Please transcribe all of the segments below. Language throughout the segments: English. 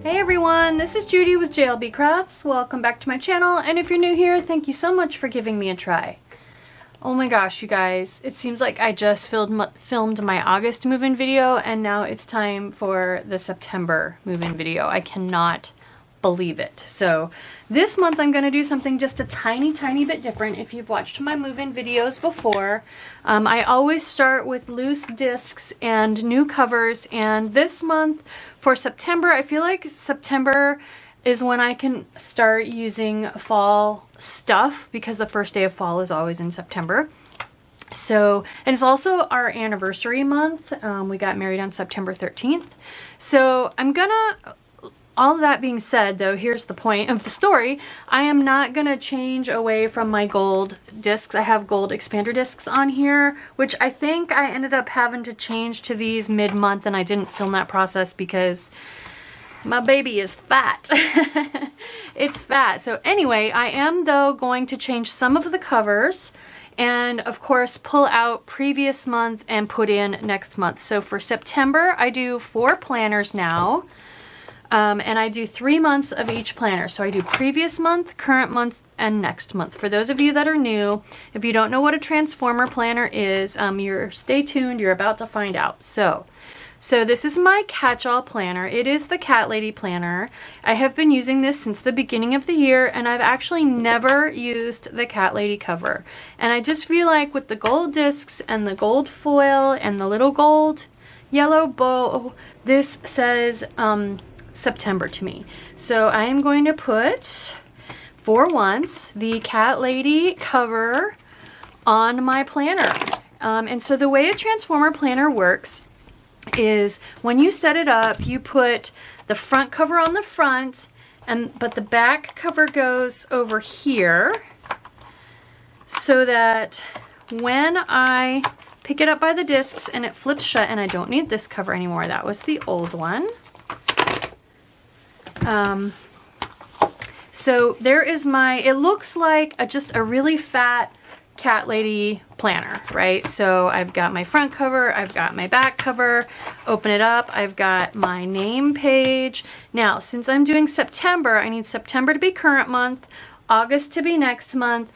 Hey everyone, this is Judy with JLBCrafts. Welcome back to my channel, and if you're new here, thank you so much for giving me a try. Oh my gosh, you guys, it seems like I just filmed my August move-in video, and now it's time for the September move-in video. I cannot believe it. So this month I'm going to do something just a tiny bit different. If you've watched my move-in videos before, I always start with loose discs and new covers, and this month for September, I feel like September is when I can start using fall stuff because the first day of fall is always in September. So, and it's also our anniversary month. We got married on September 13th. So all of that being said, though, here's the point of the story. I am not going to change away from my gold discs. I have gold expander discs on here, which I think I ended up having to change to these mid-month, and I didn't film that process because my baby is fat. It's fat. So anyway, I am, though, going to change some of the covers and, of course, pull out previous month and put in next month. So for September, I do 4 planners now. And I do 3 months of each planner. So I do previous month, current month, and next month. For those of you that are new, if you don't know what a transformer planner is, stay tuned, you're about to find out. So this is my catch-all planner. It is the Cat Lady planner. I have been using this since the beginning of the year, and I've actually never used the Cat Lady cover. And I just feel like with the gold discs and the gold foil and the little gold yellow bow, this says September to me. So I am going to put, for once, the Cat Lady cover on my planner. And so the way a transformer planner works is when you set it up, you put the front cover on the front, but the back cover goes over here so that when I pick it up by the discs and it flips shut, and I don't need this cover anymore, that was the old one. So there is it looks like just a really fat Cat Lady planner, right? So I've got my front cover, I've got my back cover, open it up, I've got my name page. Now, since I'm doing September, I need September to be current month, August to be next month,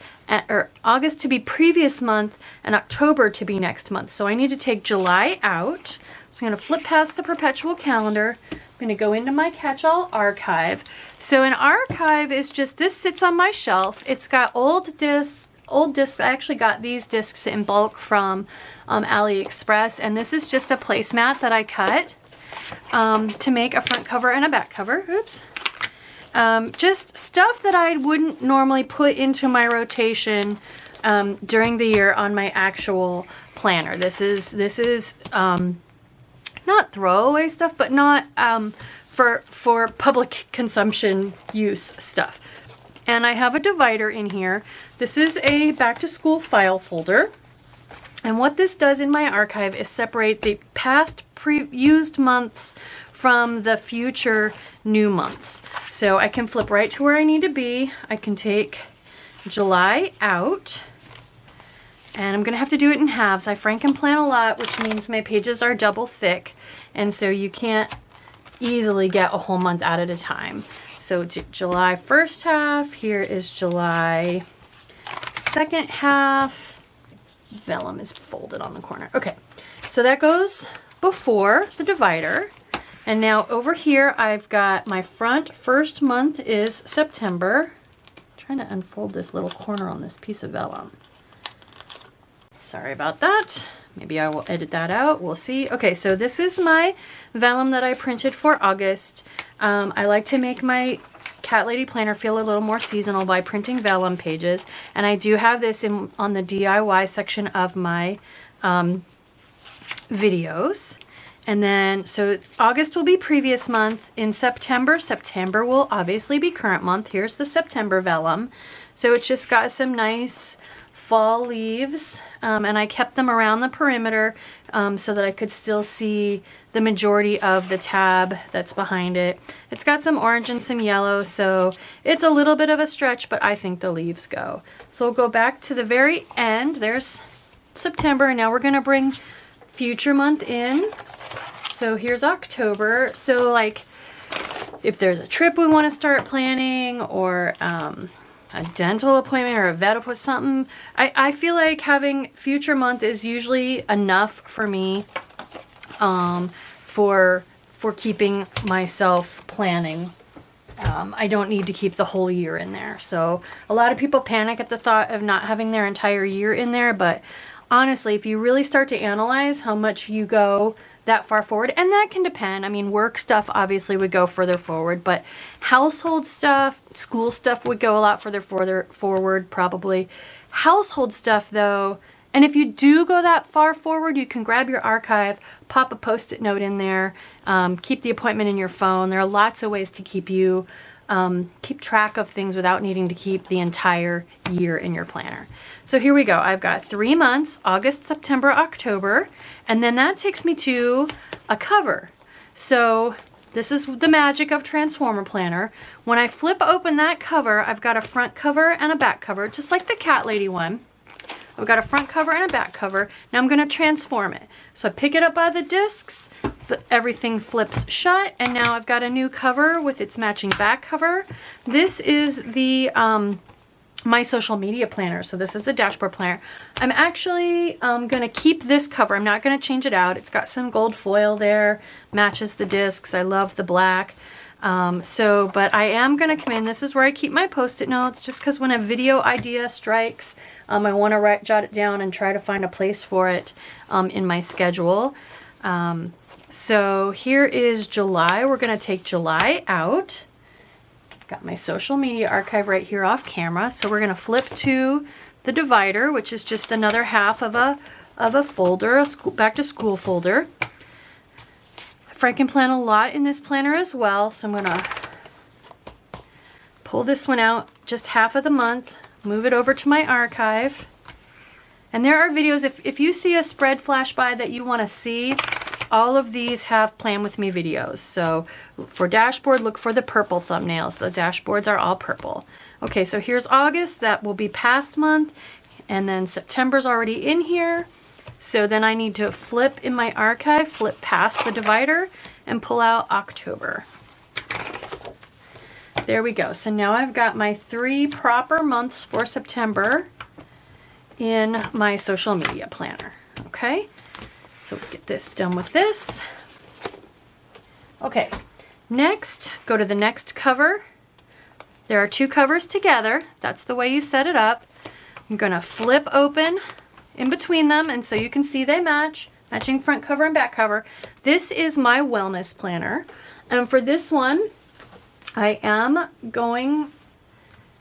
or August to be previous month, and October to be next month. So I need to take July out. So I'm going to flip past the perpetual calendar. I'm going to go into my catch-all archive. So an archive is just, this sits on my shelf. It's got old discs. I actually got these discs in bulk from AliExpress, and this is just a placemat that I cut to make a front cover and a back cover. Oops. Just stuff that I wouldn't normally put into my rotation during the year on my actual planner. This is not throwaway stuff, but not for public consumption use stuff. And I have a divider in here. This is a back to school file folder. And what this does in my archive is separate the past used months from the future new months. So I can flip right to where I need to be. I can take July out. And I'm going to have to do it in halves. I frankenplan a lot, which means my pages are double thick. And so you can't easily get a whole month out at a time. So July first half, here is July second half. Vellum is folded on the corner. Okay, so that goes before the divider. And now over here, I've got my front first month is September. I'm trying to unfold this little corner on this piece of vellum. Sorry about that. Maybe I will edit that out. We'll see. Okay, so this is my vellum that I printed for August. I like to make my Cat Lady planner feel a little more seasonal by printing vellum pages. And I do have this on the DIY section of my videos. And then, so August will be previous month. In September will obviously be current month. Here's the September vellum. So it's just got some nice fall leaves, and I kept them around the perimeter so that I could still see the majority of the tab that's behind it. It's got some orange and some yellow, so it's a little bit of a stretch, but I think the leaves go. So we'll go back to the very end. There's September, and now we're going to bring future month in. So here's October. So like if there's a trip we want to start planning, or a dental appointment or a vet appointment, something. I feel like having future month is usually enough for me for keeping myself planning. I don't need to keep the whole year in there. So a lot of people panic at the thought of not having their entire year in there, but honestly, if you really start to analyze how much you go that far forward, and that can depend. I mean, work stuff obviously would go further forward, but household stuff, school stuff would go a lot further forward probably. Household stuff though, and if you do go that far forward, you can grab your archive, pop a Post-it note in there, keep the appointment in your phone. There are lots of ways to keep track of things without needing to keep the entire year in your planner. So here we go. I've got 3 months, August, September, October, and then that takes me to a cover. So this is the magic of Transformer Planner. When I flip open that cover, I've got a front cover and a back cover, just like the Cat Lady one. I've got a front cover and a back cover. Now I'm going to transform it. So I pick it up by the discs, everything flips shut, and now I've got a new cover with its matching back cover. This is the my social media planner. So this is a dashboard planner. I'm actually going to keep this cover. I'm not going to change it out. It's got some gold foil there, matches the discs. I love the black. But I am going to come in. This is where I keep my Post-it notes, just because when a video idea strikes, I want to jot it down and try to find a place for it in my schedule. So here is July. We're going to take July out. Got my social media archive right here off camera. So we're going to flip to the divider, which is just another half of a folder, a back to school folder. Franken-plan a lot in this planner as well, so I'm going to pull this one out, just half of the month, move it over to my archive. And there are videos, if you see a spread flash by that you want to see, all of these have Plan With Me videos. So for dashboard, look for the purple thumbnails. The dashboards are all purple. Okay, so here's August. That will be past month. And then September's already in here. So then I need to flip in my archive, flip past the divider, and pull out October. There we go. So now I've got my 3 proper months for September in my social media planner. Okay, so we'll get this done with this. Okay, next, go to the next cover. There are 2 covers together. That's the way you set it up. I'm going to flip open in between them, and so you can see they match, matching front cover and back cover. This is my wellness planner, and for this one I am going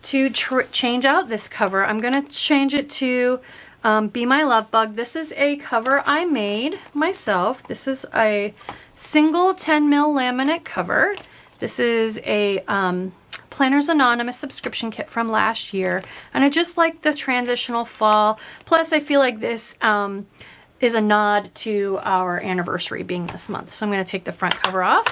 to change out this cover. I'm going to change it to Be My Love Bug. This is a cover I made myself. This is a single 10 mil laminate cover. This is a Planners Anonymous subscription kit from last year, and I just like the transitional fall. Plus I feel like this is a nod to our anniversary being this month. So I'm going to take the front cover off.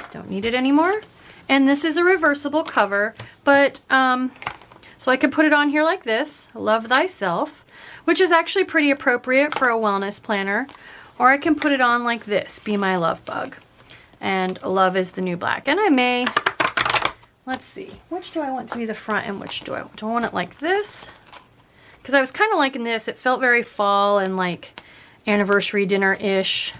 Don't need it anymore. And this is a reversible cover, but so I could put it on here like this, Love Thyself, which is actually pretty appropriate for a wellness planner, or I can put it on like this, Be My Love Bug. And love is the new black. And I may, let's see, which do I want to be the front and which do I want? Do I want it like this? Because I was kind of liking this. It felt very fall and like anniversary dinner-ish.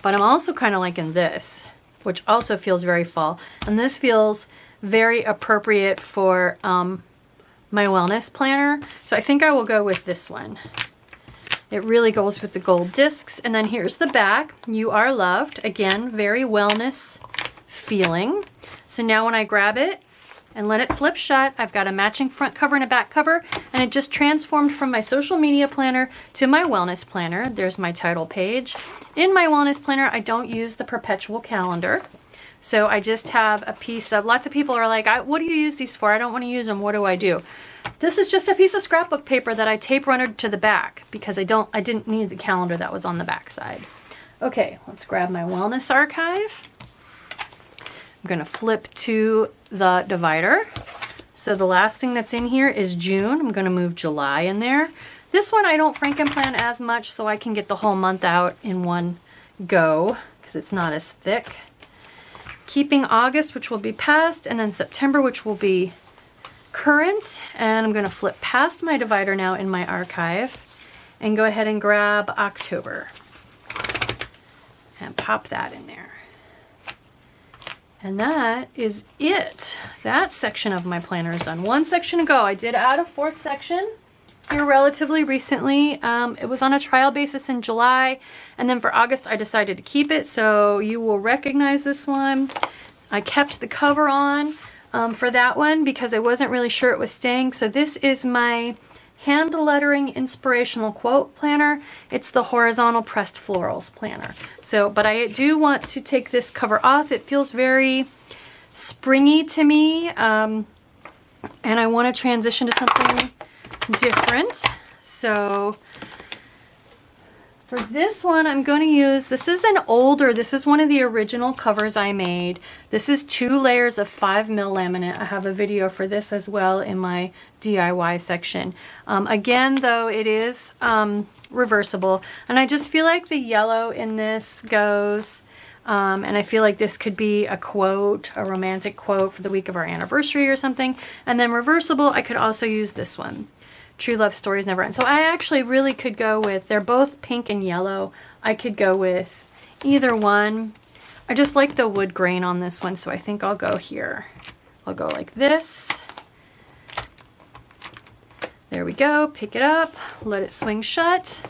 But I'm also kind of liking this, which also feels very fall. And this feels very appropriate for my wellness planner. So I think I will go with this one. It really goes with the gold discs. And then here's the back. You Are Loved. Again, very wellness feeling. So now when I grab it and let it flip shut, I've got a matching front cover and a back cover, and it just transformed from my social media planner to my wellness planner. There's my title page. In my wellness planner, I don't use the perpetual calendar. So I just have a piece of, lots of people are like, what do you use these for? I don't want to use them. What do I do? This is just a piece of scrapbook paper that I tape runnered to the back because I didn't need the calendar that was on the back side. Okay, let's grab my wellness archive. I'm going to flip to the divider. So the last thing that's in here is June. I'm going to move July in there. This one I don't Franken-plan as much, so I can get the whole month out in one go because it's not as thick. keeping August, which will be past, and then September, which will be current. And I'm going to flip past my divider now in my archive and go ahead and grab October and pop that in there. And that is it. That section of my planner is done. One section to go. I did add a fourth section here relatively recently. It was on a trial basis in July, and then for August I decided to keep it, so you will recognize this one. I kept the cover on for that one because I wasn't really sure it was staying. So this is my hand lettering inspirational quote planner. It's the horizontal pressed florals planner. So, but I do want to take this cover off. It feels very springy to me, and I want to transition to something different. So for this one, I'm going to use, this is one of the original covers I made. This is 2 layers of 5mm laminate. I have a video for this as well in my DIY section. Again, though, it is reversible, and I just feel like the yellow in this goes, and I feel like this could be a quote, a romantic quote for the week of our anniversary or something. And then reversible, I could also use this one. True love stories never end. So I actually really could go with, they're both pink and yellow. I could go with either one. I just like the wood grain on this one, so I think I'll go here. I'll go like this. There we go. Pick it up, let it swing shut.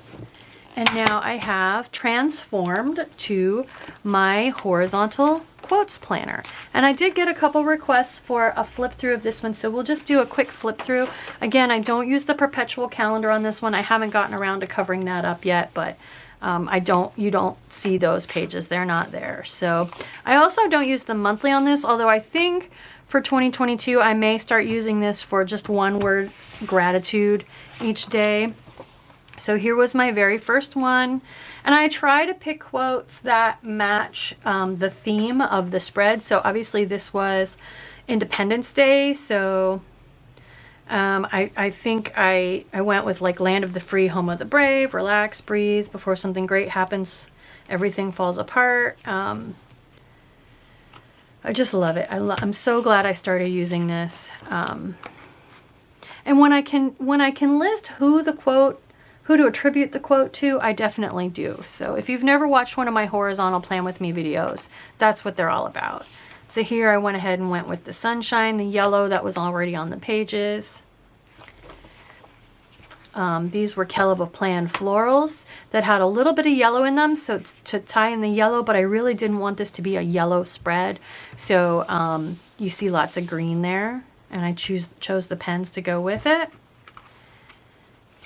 And now I have transformed to my horizontal quotes planner. And I did get a couple requests for a flip through of this one, so we'll just do a quick flip through. Again, I don't use the perpetual calendar on this one. I haven't gotten around to covering that up yet, but you don't see those pages. They're not there. So I also don't use the monthly on this, although I think for 2022 I may start using this for just one word gratitude each day. So here was my very first one, and I try to pick quotes that match the theme of the spread. So obviously this was Independence Day, so I think I went with like land of the free, home of the brave, relax, breathe, before something great happens, everything falls apart. I just love it. I'm so glad I started using this. And when I can list who to attribute the quote to, I definitely do. So if you've never watched one of my horizontal plan with me videos, that's what they're all about. So here I went ahead and went with the sunshine, the yellow that was already on the pages. These were Keleva Plan florals that had a little bit of yellow in them, so to tie in the yellow, but I really didn't want this to be a yellow spread. So you see lots of green there, and I chose the pens to go with it.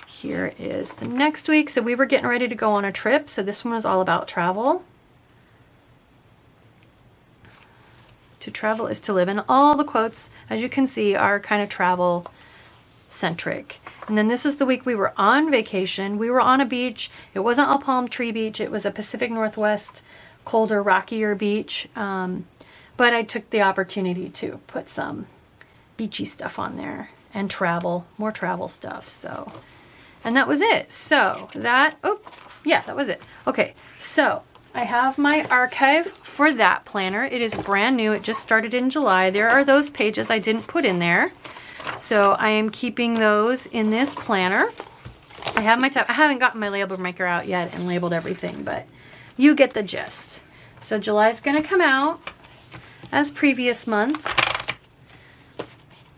Here is the next week. So we were getting ready to go on a trip. So this one was all about travel. To travel is to live. And all the quotes, as you can see, are kind of travel centric. And then this is the week we were on vacation. We were on a beach. It wasn't a palm tree beach. It was a Pacific Northwest, colder, rockier beach. But I took the opportunity to put some beachy stuff on there and travel, more travel stuff. So. And that was it. So that was it. Okay, so I have my archive for that planner. It is brand new. It just started in July. There are those pages I didn't put in there. So I am keeping those in this planner. I have my tab. I haven't gotten my label maker out yet and labeled everything, but you get the gist. So July is going to come out as previous month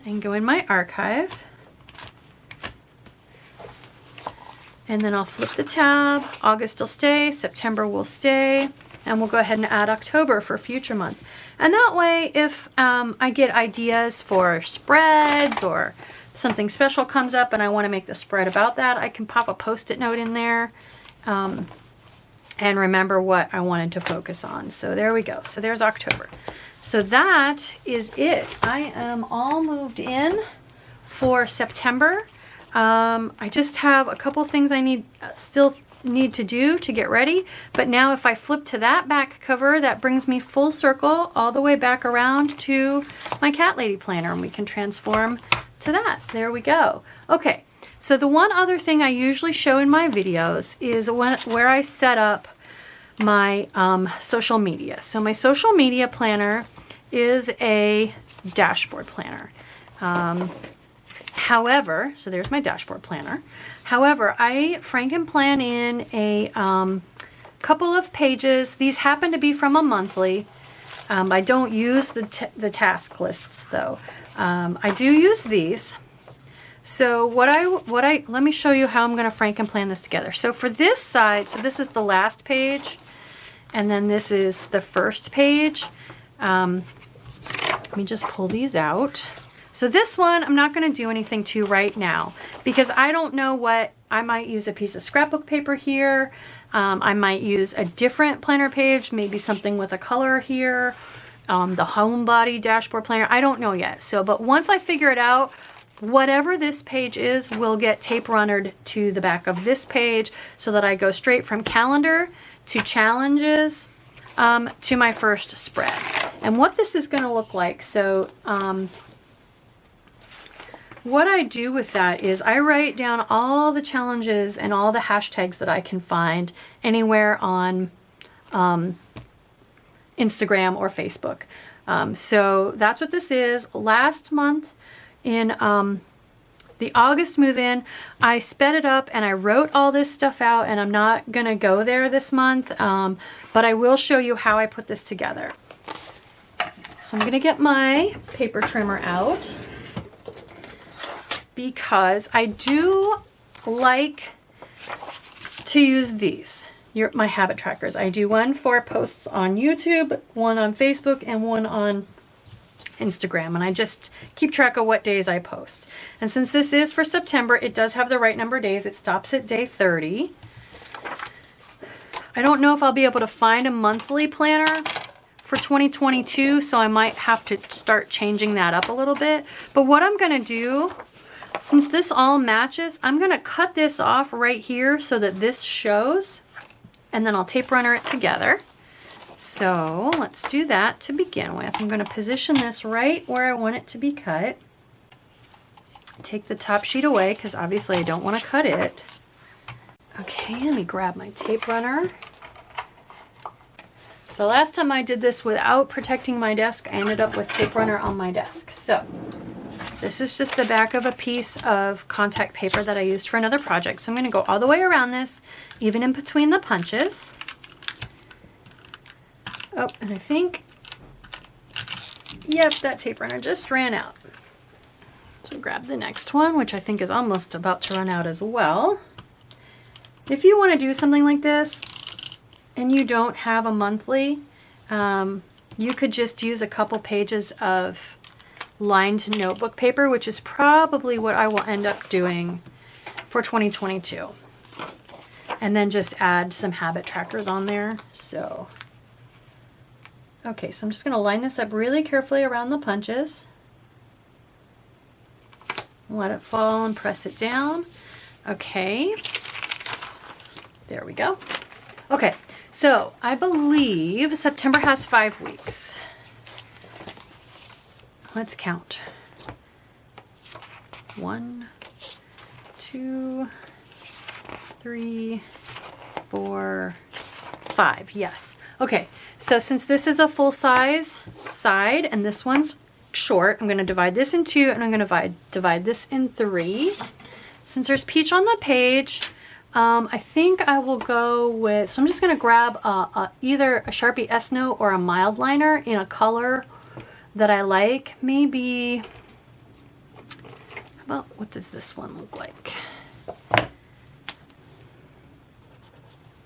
and go in my archive. And then I'll flip the tab. August will stay, September will stay, and we'll go ahead and add October for future month. And that way, if I get ideas for spreads or something special comes up and I want to make the spread about that, I can pop a Post-it note in there and remember what I wanted to focus on. So there we go. So there's October. So that is it. I am all moved in for September. I just have a couple things I still need to do to get ready, but now if I flip to that back cover, that brings me full circle all the way back around to my cat lady planner, and we can transform to that. There we go. Okay, so the one other thing I usually show in my videos is where I set up my social media. So my social media planner is a dashboard planner. However, so there's my dashboard planner. However, I Frankenplan in a couple of pages. These happen to be from a monthly. I don't use the task lists though. I do use these. So let me show you how I'm going to Frankenplan this together. So for this side, so this is the last page, and then this is the first page. Let me just pull these out. So this one, I'm not going to do anything to right now because I don't know what, I might use a piece of scrapbook paper here. I might use a different planner page, maybe something with a color here. The homebody dashboard planner, I don't know yet. So, but once I figure it out, whatever this page is will get tape runnered to the back of this page so that I go straight from calendar to challenges to my first spread. And what this is going to look like, so what I do with that is I write down all the challenges and all the hashtags that I can find anywhere on Instagram or Facebook. So that's what this is. Last month in the August move-in, I sped it up and I wrote all this stuff out, and I'm not going to go there this month, but I will show you how I put this together. So I'm going to get my paper trimmer out because I do like to use these, my habit trackers. I do one for posts on YouTube, one on Facebook, and one on Instagram, and I just keep track of what days I post. And since this is for September, it does have the right number of days. It stops at day 30. I don't know if I'll be able to find a monthly planner for 2022, so I might have to start changing that up a little bit. But what I'm going to do, since this all matches, I'm going to cut this off right here so that this shows, and then I'll tape runner it together. So let's do that to begin with. I'm going to position this right where I want it to be cut. Take the top sheet away because obviously I don't want to cut it. Okay, let me grab my tape runner. The last time I did this without protecting my desk, I ended up with tape runner on my desk. So this is just the back of a piece of contact paper that I used for another project. So I'm going to go all the way around this, even in between the punches. Oh, and I think, yep, that tape runner just ran out. So grab the next one, which I think is almost about to run out as well. If you want to do something like this and you don't have a monthly, you could just use a couple pages of lined notebook paper, which is probably what I will end up doing for 2022. And then just add some habit trackers on there. So, okay, so I'm just going to line this up really carefully around the punches. Let it fall and press it down. Okay. There we go. Okay, so I believe September has 5 weeks. Let's count. 1, 2, 3, 4, 5. Yes. Okay, so since this is a full size side and this one's short, I'm going to divide this in 2 and I'm going to divide this in 3. Since there's peach on the page, I think I will go with, so I'm just going to grab either a Sharpie S-Note or a mild liner in a color that I like. Maybe, how about, what does this one look like?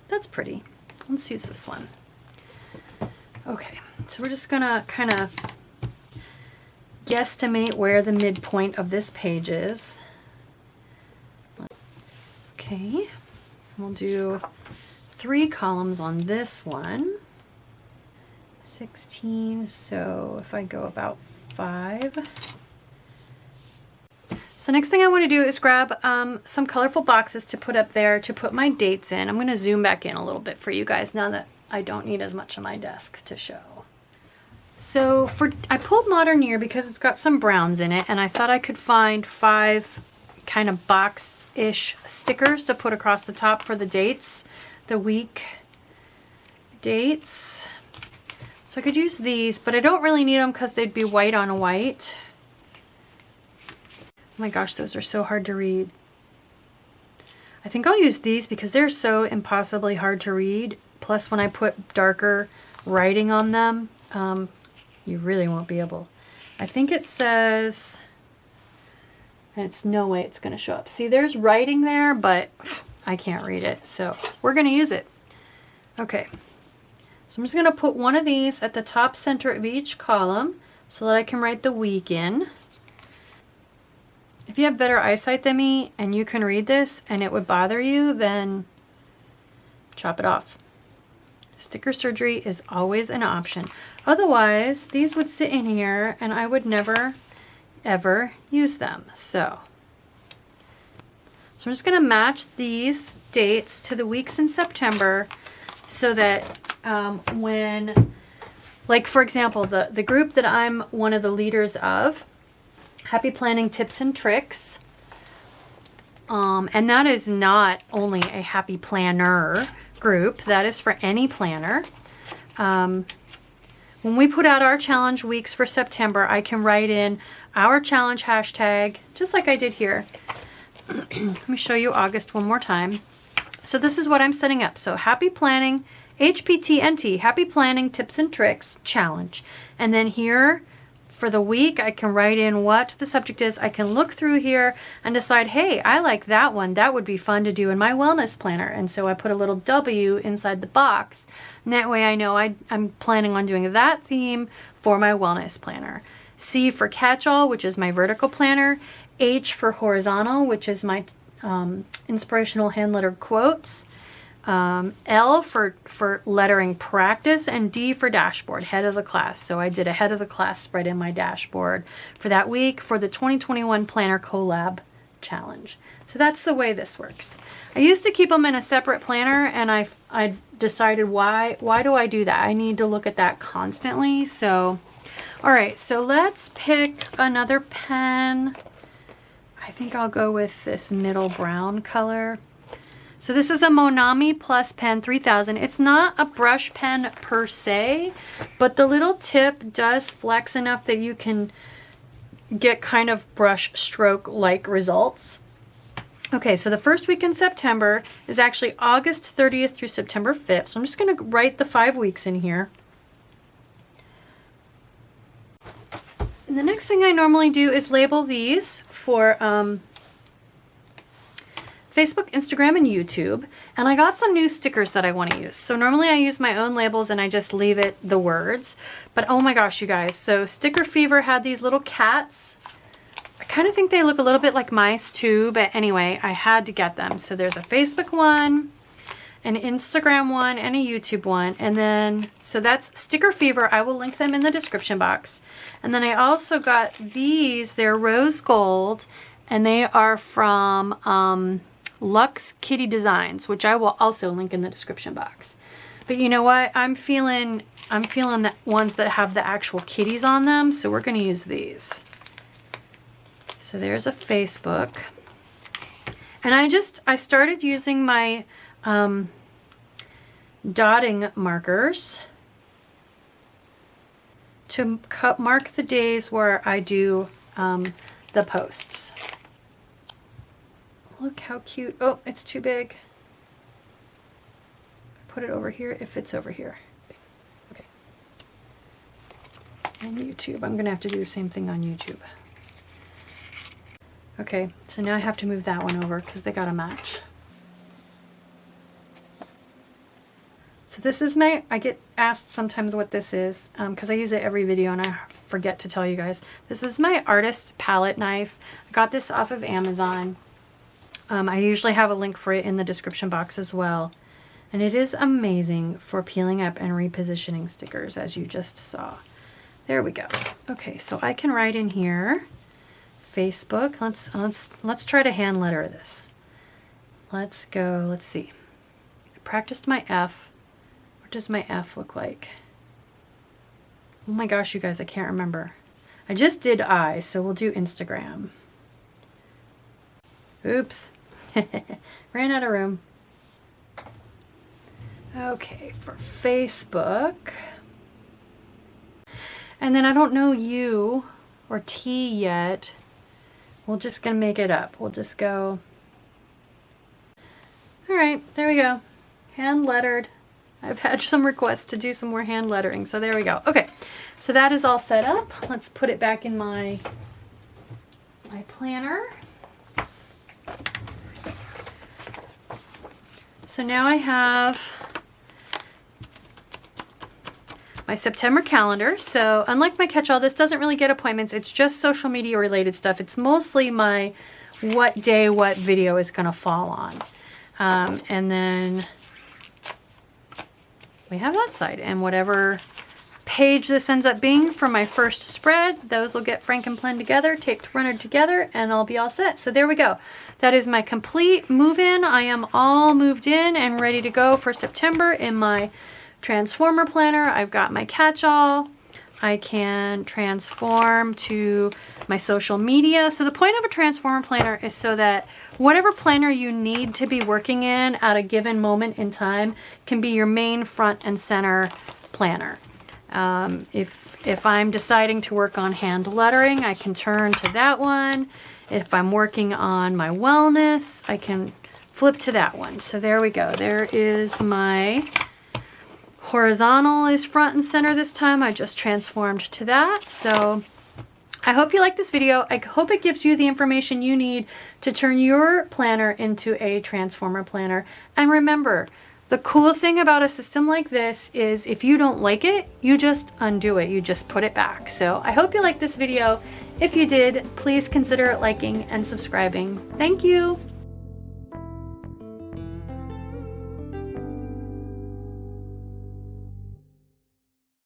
That's pretty. Let's use this one. Okay, so we're just gonna kind of guesstimate where the midpoint of this page is. Okay, we'll do 3 columns on this one. 16, so if I go about 5. So the next thing I want to do is grab some colorful boxes to put up there to put my dates in. I'm going to zoom back in a little bit for you guys now that I don't need as much on my desk to show. So I pulled Modern Year because it's got some browns in it, and I thought I could find 5 kind of box-ish stickers to put across the top for the dates, the week, dates. So I could use these, but I don't really need them because they'd be white on white. Oh my gosh, those are so hard to read. I think I'll use these because they're so impossibly hard to read. Plus, when I put darker writing on them, you really won't be able. I think it says, and it's no way it's going to show up. See, there's writing there, but I can't read it. So we're going to use it. Okay. So I'm just going to put one of these at the top center of each column so that I can write the week in. If you have better eyesight than me and you can read this and it would bother you, then chop it off. Sticker surgery is always an option. Otherwise, these would sit in here and I would never, ever use them. So I'm just going to match these dates to the weeks in September so that when, like for example, the group that I'm one of the leaders of, Happy Planning Tips and Tricks, and that is not only a happy planner group, that is for any planner. When we put out our challenge weeks for September, I can write in our challenge hashtag, just like I did here. Let me show you August one more time. So this is what I'm setting up. So Happy Planning, HPTNT, Happy Planning Tips and Tricks Challenge. And then here for the week, I can write in what the subject is. I can look through here and decide, hey, I like that one. That would be fun to do in my wellness planner. And so I put a little W inside the box. And that way I know I'm planning on doing that theme for my wellness planner. C for catch-all, which is my vertical planner. H for horizontal, which is my inspirational hand-lettered quotes. L for lettering practice, and D for dashboard, head of the class. So I did a head of the class spread in my dashboard for that week for the 2021 Planner Collab Challenge. So that's the way this works. I used to keep them in a separate planner, and I decided why do I do that? I need to look at that constantly. So, all right, so let's pick another pen. I think I'll go with this middle brown color. So this is a Monami Plus Pen 3000. It's not a brush pen per se, but the little tip does flex enough that you can get kind of brush stroke-like results. Okay, so the first week in September is actually August 30th through September 5th. So I'm just going to write the 5 weeks in here. And the next thing I normally do is label these for Facebook, Instagram, and YouTube. And I got some new stickers that I want to use. So normally I use my own labels and I just leave it the words. But oh my gosh, you guys. So Sticker Fever had these little cats. I kind of think they look a little bit like mice too. But anyway, I had to get them. So there's a Facebook one, an Instagram one, and a YouTube one. And then, so that's Sticker Fever. I will link them in the description box. And then I also got these. They're rose gold. And they are from LuxKittyDesigns, which I will also link in the description box. But you know what? I'm feeling the ones that have the actual kitties on them, so we're going to use these. So there's a Facebook. And I started using my dotting markers to mark the days where I do the posts. Look how cute. Oh, it's too big. Put it over here if it's over here. Okay. And YouTube. I'm going to have to do the same thing on YouTube. Okay, so now I have to move that one over because they got to match. So this is I get asked sometimes what this is because I use it every video and I forget to tell you guys. This is my artist palette knife. I got this off of Amazon. I usually have a link for it in the description box as well. And it is amazing for peeling up and repositioning stickers, as you just saw. There we go. Okay, so I can write in here, Facebook. Let's try to hand letter this. Let's go, let's see. I practiced my F. What does my F look like? Oh my gosh, you guys, I can't remember. I just did I, so we'll do Instagram. Oops. Ran out of room. Okay, for Facebook. And then I don't know U or T yet. We're just gonna make it up. We'll just go. All right, there we go. Hand lettered. I've had some requests to do some more hand lettering, so there we go. Okay, so that is all set up. Let's put it back in my planner. So now I have my September calendar. So unlike my catch-all, this doesn't really get appointments. It's just social media related stuff. It's mostly my what day what video is going to fall on. And then we have that side, and whatever page this ends up being for my first spread, those will get frankenplan together, taped runnered together, and I'll be all set. So there we go. That is my complete move-in. I am all moved in and ready to go for September in my transformer planner. I've got my catch-all. I can transform to my social media. So the point of a transformer planner is so that whatever planner you need to be working in at a given moment in time can be your main front and center planner. If I'm deciding to work on hand lettering, I can turn to that one. If I'm working on my wellness, I can flip to that one. So there we go. There is my horizontal is front and center this time. I just transformed to that. So I hope you like this video. I hope it gives you the information you need to turn your planner into a transformer planner. And remember, the cool thing about a system like this is if you don't like it, you just undo it. You just put it back. So I hope you like this video. If you did, please consider liking and subscribing. Thank you.